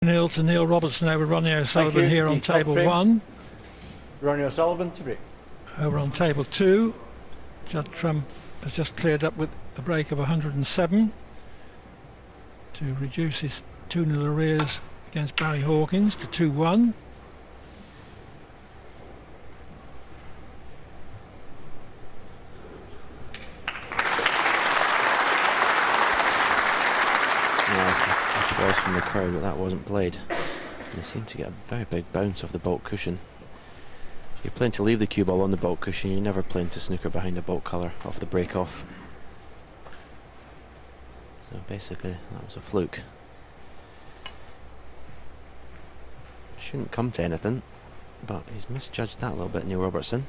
2-0 to Neil Robertson over Ronnie O'Sullivan here on table 1. Ronnie O'Sullivan to break. Over on table 2, Judd Trump has just cleared up with a break of 107 to reduce his 2-0 arrears against Barry Hawkins to 2-1. From the crowd, but that wasn't played. They seemed to get a very big bounce off the baulk cushion. You're playing to leave the cue ball on the baulk cushion, you're never playing to snooker behind a baulk colour off the break off. So basically that was a fluke. Shouldn't come to anything, but he's misjudged that a little bit, Neil Robertson.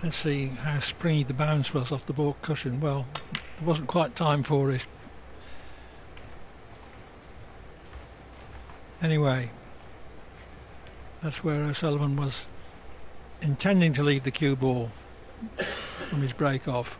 Let's see how springy the bounce was off the baulk cushion. Well, there wasn't quite time for it. Anyway, that's where O'Sullivan was intending to leave the cue ball from his break off.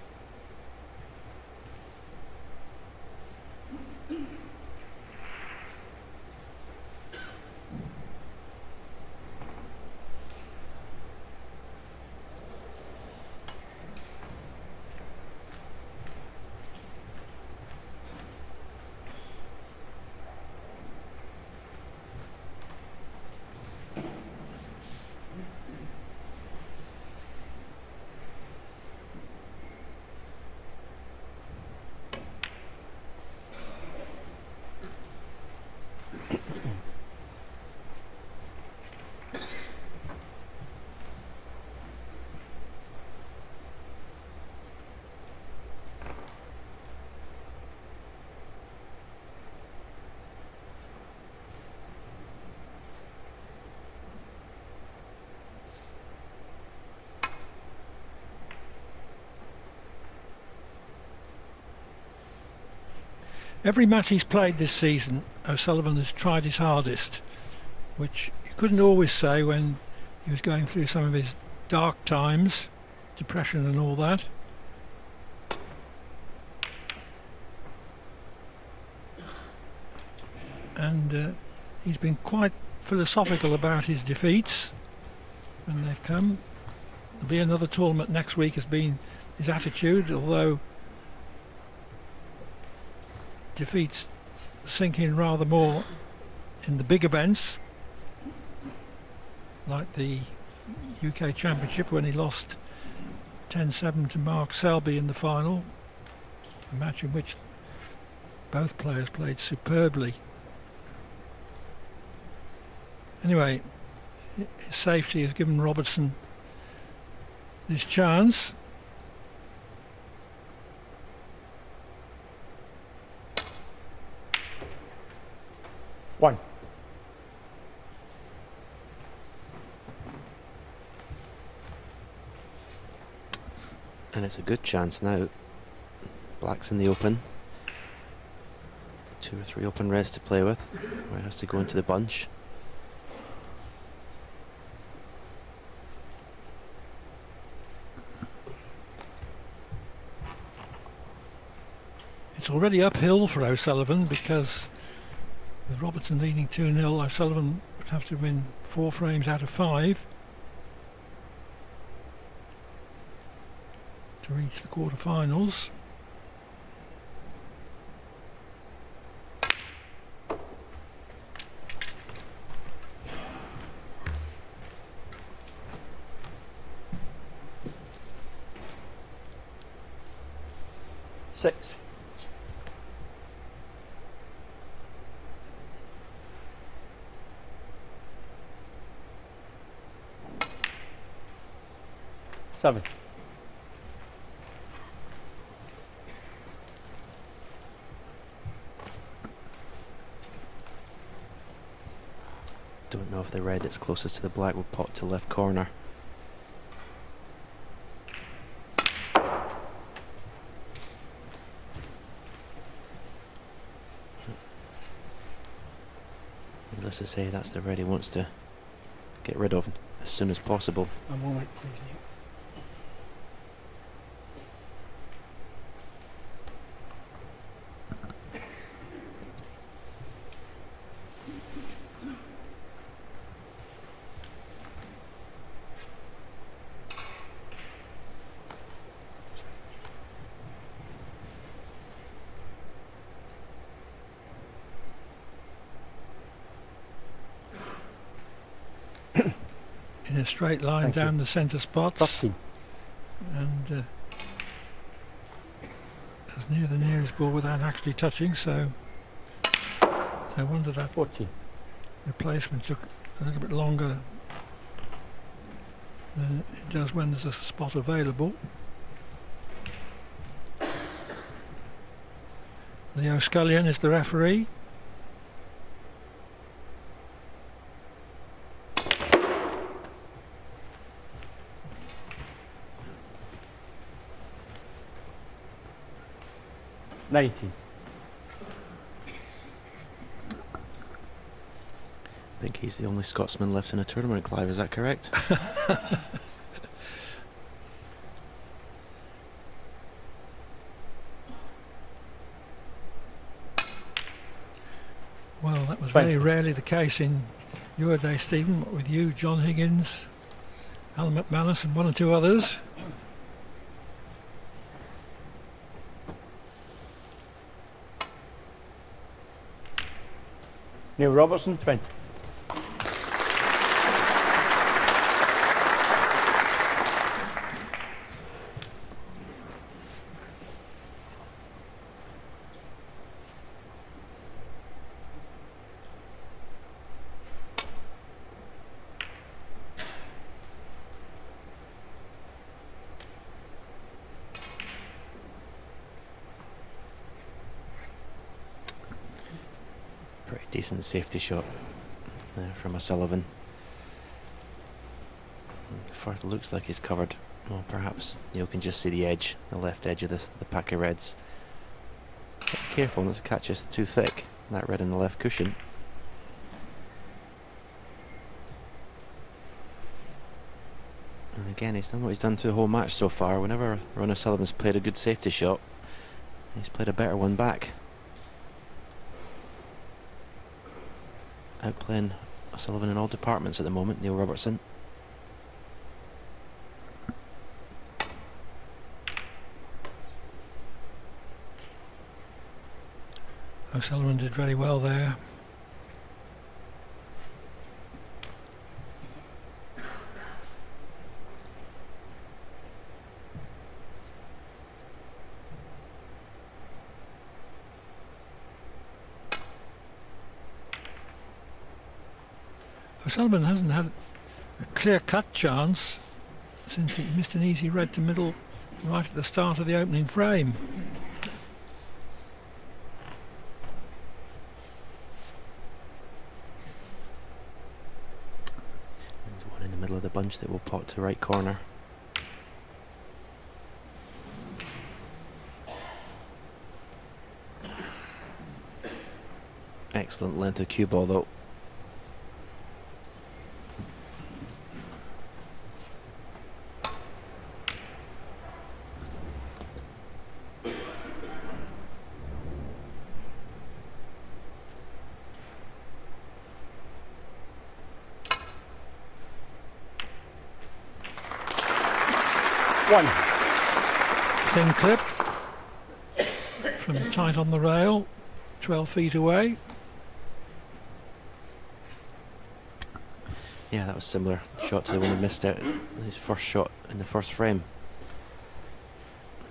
Every match he's played this season, O'Sullivan has tried his hardest, which you couldn't always say when he was going through some of his dark times, depression and all that. And he's been quite philosophical about his defeats when they've come. There'll be another tournament next week, has been his attitude, although defeats sink in rather more in the big events, like the UK Championship when he lost 10-7 to Mark Selby in the final, a match in which both players played superbly. Anyway, his safety has given Robertson this chance. One. And it's a good chance now. Black's in the open. 2 or 3 open reds to play with, where he has to go into the bunch. It's already uphill for O'Sullivan because with Robertson leading 2-0, O'Sullivan would have to win 4 frames out of 5 to reach the quarterfinals. Six. Seven. Don't know if the red that's closest to the black will pot to left corner. Needless to say, that's the red he wants to get rid of as soon as possible. A moment, please, Neil. In a straight line Thank down you. the centre spots, 13. and as near the nearest ball without actually touching, so no wonder that 14. replacement took a little bit longer than it does when there's a spot available. Leo Scullion is the referee. I 19. think he's the only Scotsman left in a tournament, Clive, is that correct? Well, that was 20. very rarely the case in your day, Stephen, what with you, John Higgins, Alan McManus and one or two others. Neil Robertson, 20. Pretty decent safety shot there from O'Sullivan. First looks like he's covered. Well, perhaps you can just see the edge, the left edge of the pack of reds. Be careful not to catch us too thick. That red in the left cushion. And again, he's done what he's done through the whole match so far. Whenever Ron O'Sullivan's played a good safety shot, he's played a better one back. Outplaying O'Sullivan in all departments at the moment, Neil Robertson. O'Sullivan did very well there. O'Sullivan hasn't had a clear-cut chance since he missed an easy red to middle right at the start of the opening frame. There's one in the middle of the bunch that will pot to right corner. Excellent length of cue ball though. One. Thin clip from tight on the rail, 12 feet away. Yeah, that was similar shot to the one he missed out his first shot in the first frame.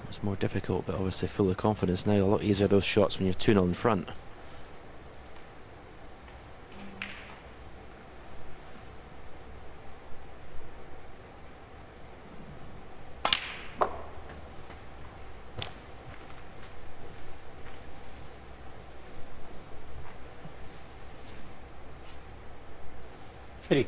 It was more difficult, but obviously full of confidence now. A lot easier those shots when you're 2-0 in front. Three.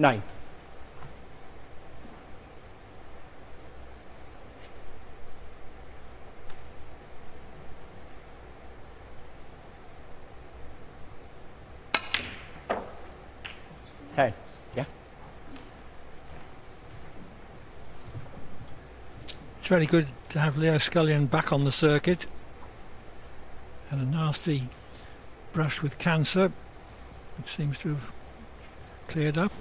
9. Ten. Yeah. It's very good to have Leo Scullion back on the circuit. And a nasty brush with cancer, which seems to have cleared up.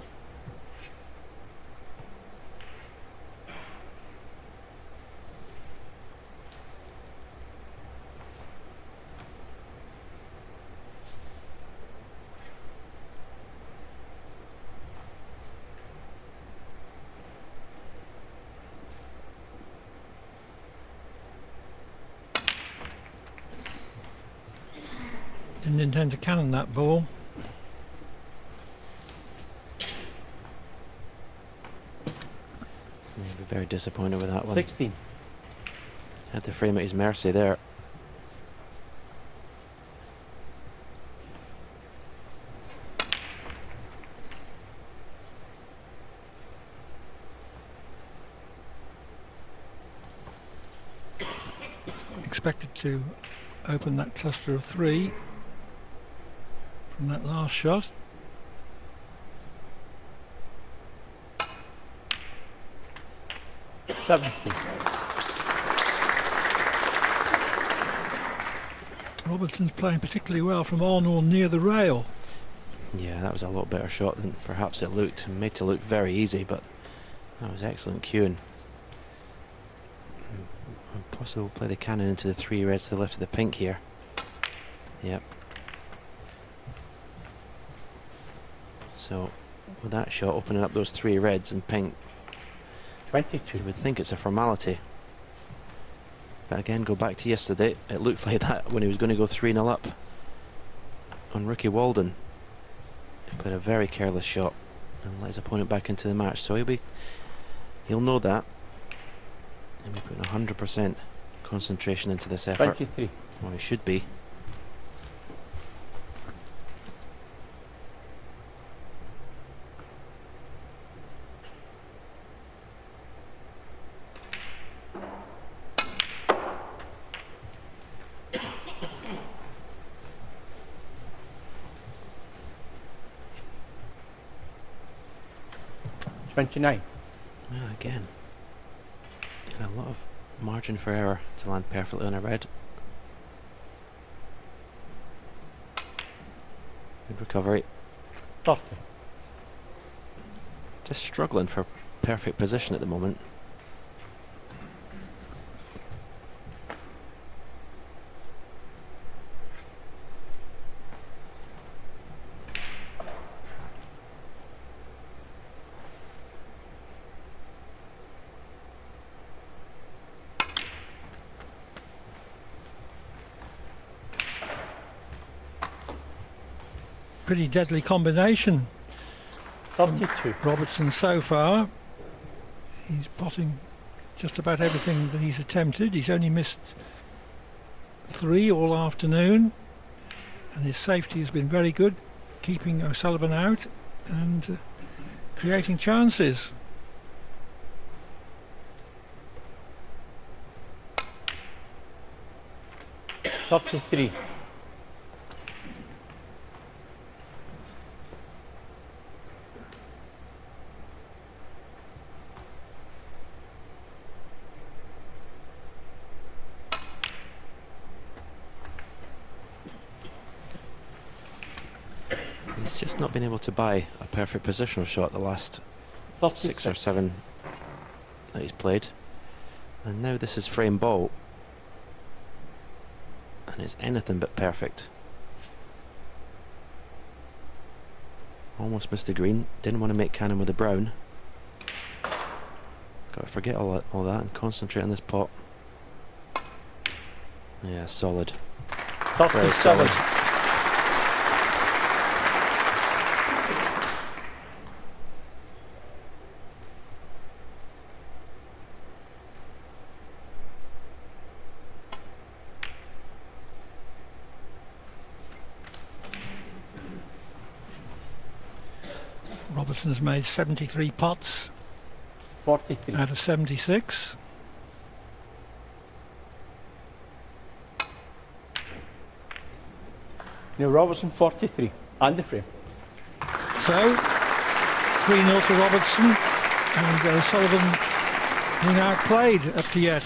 Didn't intend to cannon that ball. He'll be very disappointed with that one. 16. Had the frame at his mercy there. Expected to open that cluster of 3 from that last shot. Robertson's playing particularly well from on or near the rail. Yeah, that was a lot better shot than perhaps it looked. Made to look very easy, but that was excellent cueing. Possible play the cannon into the 3 reds to the left of the pink here. Yep. So with that shot opening up those 3 reds and pink, 22. you would think it's a formality. But again, go back to yesterday, it looked like that when he was going to go 3-0 up on Ricky Walden. He played a very careless shot and let his opponent back into the match. So he'll know that. And we're putting 100% concentration into this effort. 23. Well, he should be. $29. Yeah, again. Had a lot of margin for error to land perfectly on a red. Good recovery. 30. Just struggling for perfect position at the moment. Pretty deadly combination. 32. Robertson so far. He's potting just about everything that he's attempted. He's only missed 3 all afternoon, and his safety has been very good, keeping O'Sullivan out and creating chances. $33. He's just not been able to buy a perfect positional shot the last 6 or 7 that he's played. And now this is frame ball. And it's anything but perfect. Almost missed the green. Didn't want to make cannon with the brown. Got to forget all that and concentrate on this pot. Yeah, solid. Very 37. solid. Robertson has made 73 pots 43. out of 76. Neil Robertson 43. And the frame. So 3-0 to Robertson, and O'Sullivan being outplayed up to yet.